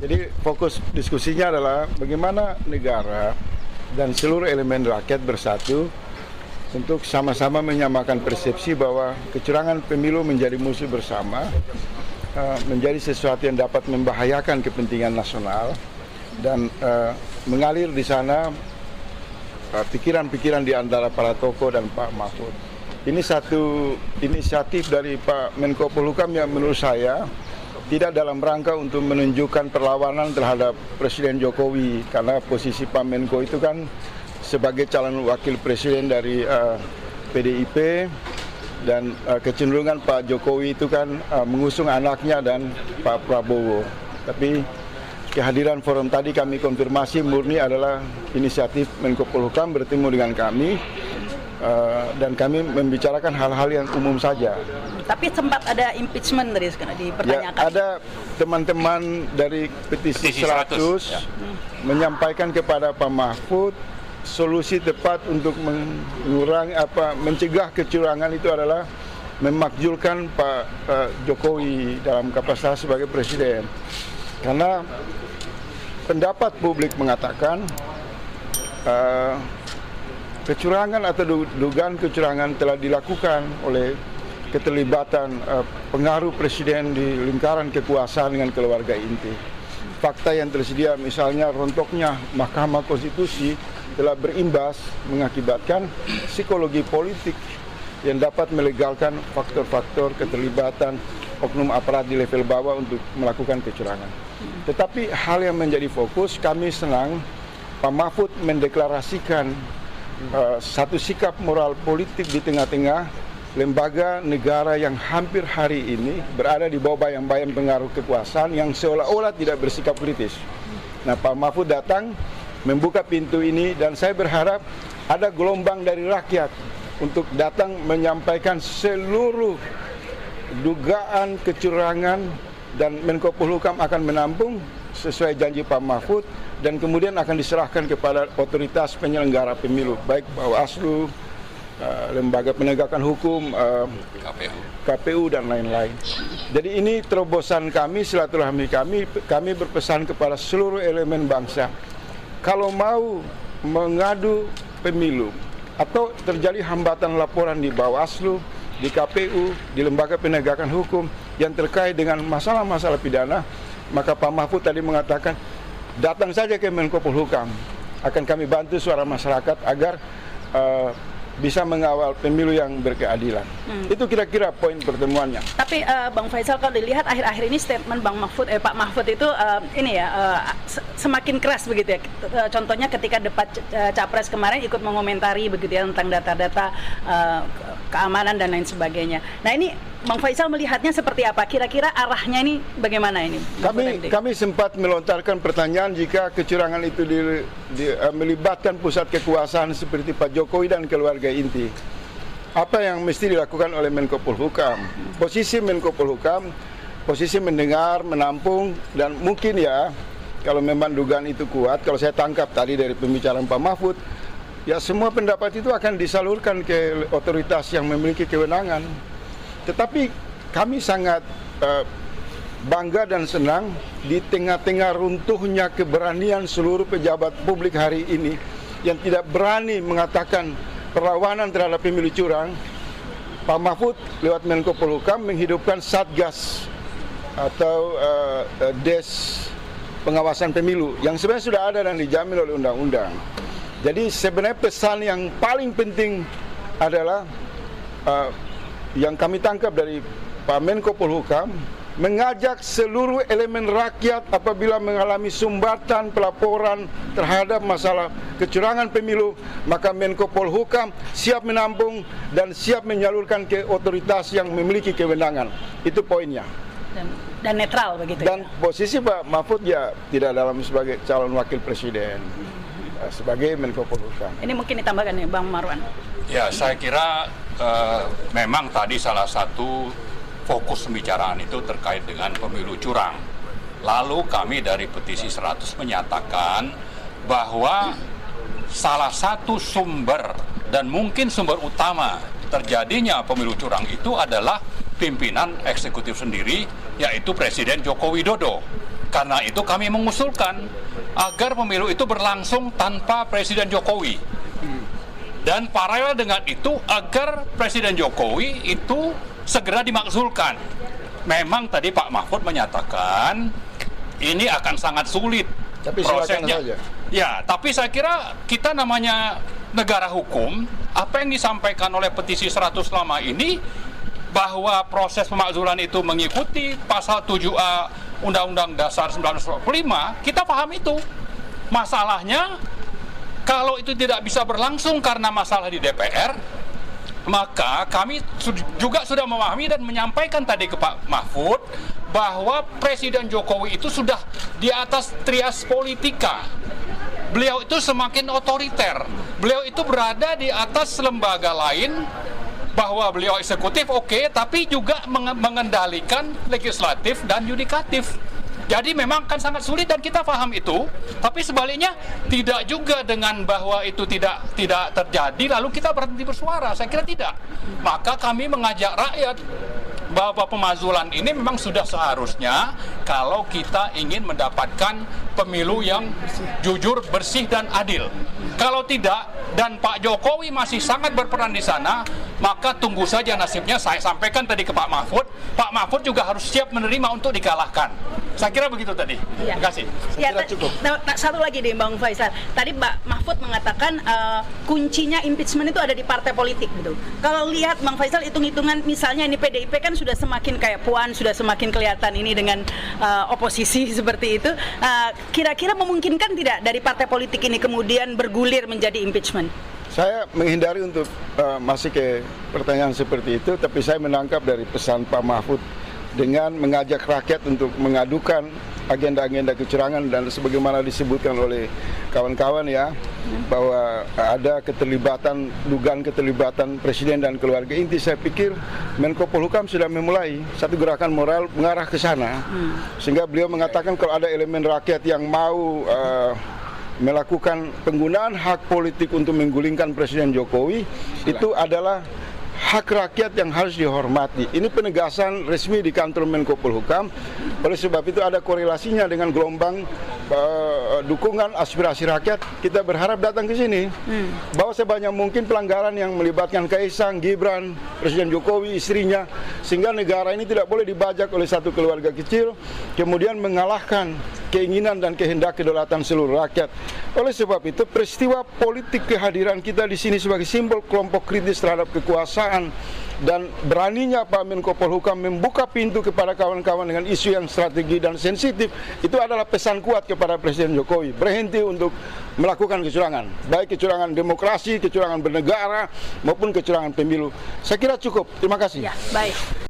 Jadi fokus diskusinya adalah bagaimana negara dan seluruh elemen rakyat bersatu untuk sama-sama menyamakan persepsi bahwa kecurangan pemilu menjadi musuh bersama, menjadi sesuatu yang dapat membahayakan kepentingan nasional dan mengalir di sana pikiran-pikiran di antara para tokoh dan Pak Mahfud. Ini satu inisiatif dari Pak Menko Polhukam yang menurut saya tidak dalam rangka untuk menunjukkan perlawanan terhadap Presiden Jokowi, karena posisi Pak Menko itu kan sebagai calon wakil presiden dari PDIP dan kecenderungan Pak Jokowi itu kan mengusung anaknya dan Pak Prabowo. Tapi kehadiran forum tadi kami konfirmasi murni adalah inisiatif Menko Polhukam bertemu dengan kami dan kami membicarakan hal-hal yang umum saja. Tapi sempat ada impeachment tadi dipertanyakan. Ya, ada teman-teman dari petisi 100 menyampaikan kepada Pak Mahfud solusi tepat untuk mencegah kecurangan itu adalah memakzulkan Pak Jokowi dalam kapasitas sebagai presiden. Karena pendapat publik mengatakan kecurangan atau dugaan kecurangan telah dilakukan oleh keterlibatan pengaruh presiden di lingkaran kekuasaan dengan keluarga inti. Fakta yang tersedia misalnya rontoknya Mahkamah Konstitusi telah berimbas mengakibatkan psikologi politik yang dapat melegalkan faktor-faktor keterlibatan oknum aparat di level bawah untuk melakukan kecurangan. Tetapi hal yang menjadi fokus, kami senang Pak Mahfud mendeklarasikan satu sikap moral politik di tengah-tengah lembaga negara yang hampir hari ini berada di bawah bayang-bayang pengaruh kekuasaan yang seolah-olah tidak bersikap kritis. Nah, Pak Mahfud datang membuka pintu ini dan saya berharap ada gelombang dari rakyat untuk datang menyampaikan seluruh dugaan kecurangan dan Menko Polhukam akan menampung sesuai janji Pak Mahfud dan kemudian akan diserahkan kepada otoritas penyelenggara pemilu baik Bawaslu, lembaga penegakan hukum, KPU dan lain-lain. Jadi ini terobosan kami, silaturahmi kami berpesan kepada seluruh elemen bangsa. Kalau mau mengadu pemilu atau terjadi hambatan laporan di Bawaslu, di KPU, di lembaga penegakan hukum yang terkait dengan masalah-masalah pidana, maka Pak Mahfud tadi mengatakan datang saja ke Menko Polhukam, akan kami bantu suara masyarakat agar bisa mengawal pemilu yang berkeadilan. Itu kira-kira poin pertemuannya. Tapi Bang Faisal, kalau dilihat akhir-akhir ini statement Pak Mahfud itu semakin keras begitu ya. Contohnya ketika debat Capres kemarin ikut mengomentari begitu ya tentang data-data keamanan dan lain sebagainya. Nah, ini Bang Faisal melihatnya seperti apa? Kira-kira arahnya ini bagaimana ini? Kami sempat melontarkan pertanyaan jika kecurangan itu melibatkan pusat kekuasaan seperti Pak Jokowi dan keluarga inti. Apa yang mesti dilakukan oleh Menko Polhukam? Posisi Menko Polhukam, posisi mendengar, menampung, dan mungkin ya, kalau memang dugaan itu kuat, kalau saya tangkap tadi dari pembicaraan Pak Mahfud, ya semua pendapat itu akan disalurkan ke otoritas yang memiliki kewenangan. Tetapi kami sangat bangga dan senang di tengah-tengah runtuhnya keberanian seluruh pejabat publik hari ini yang tidak berani mengatakan perlawanan terhadap pemilu curang. Pak Mahfud lewat Menko Polhukam menghidupkan Satgas atau Des pengawasan pemilu yang sebenarnya sudah ada dan dijamin oleh undang-undang. Jadi sebenarnya pesan yang paling penting adalah yang kami tangkap dari Pak Menko Polhukam, mengajak seluruh elemen rakyat apabila mengalami sumbatan pelaporan terhadap masalah kecurangan pemilu, maka Menko Polhukam siap menampung dan siap menyalurkan ke otoritas yang memiliki kewenangan. Itu poinnya. Dan netral begitu. Dan posisi Pak Mahfud ya tidak dalam sebagai calon wakil presiden, sebagai Menko Polhukam. Ini mungkin ditambahkan nih Bang Marwan. Ya, saya kira memang tadi salah satu fokus pembicaraan itu terkait dengan pemilu curang. Lalu kami dari petisi 100 menyatakan bahwa salah satu sumber dan mungkin sumber utama terjadinya pemilu curang itu adalah pimpinan eksekutif sendiri, yaitu Presiden Joko Widodo. Karena itu kami mengusulkan agar pemilu itu berlangsung tanpa Presiden Jokowi. Dan paralel dengan itu agar Presiden Jokowi itu segera dimakzulkan. Memang tadi Pak Mahfud menyatakan ini akan sangat sulit Tapi silakan prosesnya. saja. Ya, tapi saya kira kita namanya negara hukum, apa yang disampaikan oleh petisi 100 lama ini bahwa proses pemakzulan itu mengikuti pasal 7A Undang-Undang Dasar 1945, kita paham itu. Masalahnya kalau itu tidak bisa berlangsung karena masalah di DPR, maka kami juga sudah memahami dan menyampaikan tadi ke Pak Mahfud bahwa Presiden Jokowi itu sudah di atas trias politika. Beliau itu semakin otoriter. Beliau itu berada di atas lembaga lain, bahwa beliau eksekutif oke, tapi juga mengendalikan legislatif dan yudikatif. Jadi memang kan sangat sulit dan kita paham itu, tapi sebaliknya tidak juga dengan bahwa itu tidak terjadi lalu kita berhenti bersuara. Saya kira tidak. Maka kami mengajak rakyat bahwa pemakzulan ini memang sudah seharusnya kalau kita ingin mendapatkan pemilu yang jujur, bersih, dan adil. Kalau tidak, dan Pak Jokowi masih sangat berperan di sana, maka tunggu saja nasibnya. Saya sampaikan tadi ke Pak Mahfud juga harus siap menerima untuk dikalahkan. Saya kira begitu tadi. Ya. Terima kasih. Ya, Saya kira cukup. satu lagi deh Bang Faisal. Tadi Pak Mahfud mengatakan kuncinya impeachment itu ada di partai politik gitu. Kalau lihat Bang Faisal hitung-hitungan misalnya ini PDIP kan sudah semakin kayak Puan, sudah semakin kelihatan ini dengan oposisi seperti itu. Kira-kira memungkinkan tidak dari partai politik ini kemudian bergulir menjadi impeachment? Saya menghindari untuk masih ke pertanyaan seperti itu, tapi saya menangkap dari pesan Pak Mahfud dengan mengajak rakyat untuk mengadukan agenda-agenda kecurangan dan sebagaimana disebutkan oleh kawan-kawan ya, bahwa ada dugaan keterlibatan presiden dan keluarga inti. Saya pikir Menko Polhukam sudah memulai satu gerakan moral mengarah ke sana, sehingga beliau mengatakan kalau ada elemen rakyat yang mau melakukan penggunaan hak politik untuk menggulingkan Presiden Jokowi, itu adalah hak rakyat yang harus dihormati. Ini penegasan resmi di kantor Menko Polhukam. Oleh sebab itu ada korelasinya dengan gelombang dukungan aspirasi rakyat. Kita berharap datang ke sini bahwa sebanyak mungkin pelanggaran yang melibatkan Kaisang, Gibran, Presiden Jokowi, istrinya, sehingga negara ini tidak boleh dibajak oleh satu keluarga kecil, kemudian mengalahkan keinginan dan kehendak kedaulatan seluruh rakyat. Oleh sebab itu, peristiwa politik kehadiran kita di sini sebagai simbol kelompok kritis terhadap kekuasaan dan beraninya Pak Menko Polhukam membuka pintu kepada kawan-kawan dengan isu yang strategi dan sensitif, itu adalah pesan kuat kepada Presiden Jokowi. Berhenti untuk melakukan kecurangan, baik kecurangan demokrasi, kecurangan bernegara, maupun kecurangan pemilu. Saya kira cukup. Terima kasih. Ya, baik.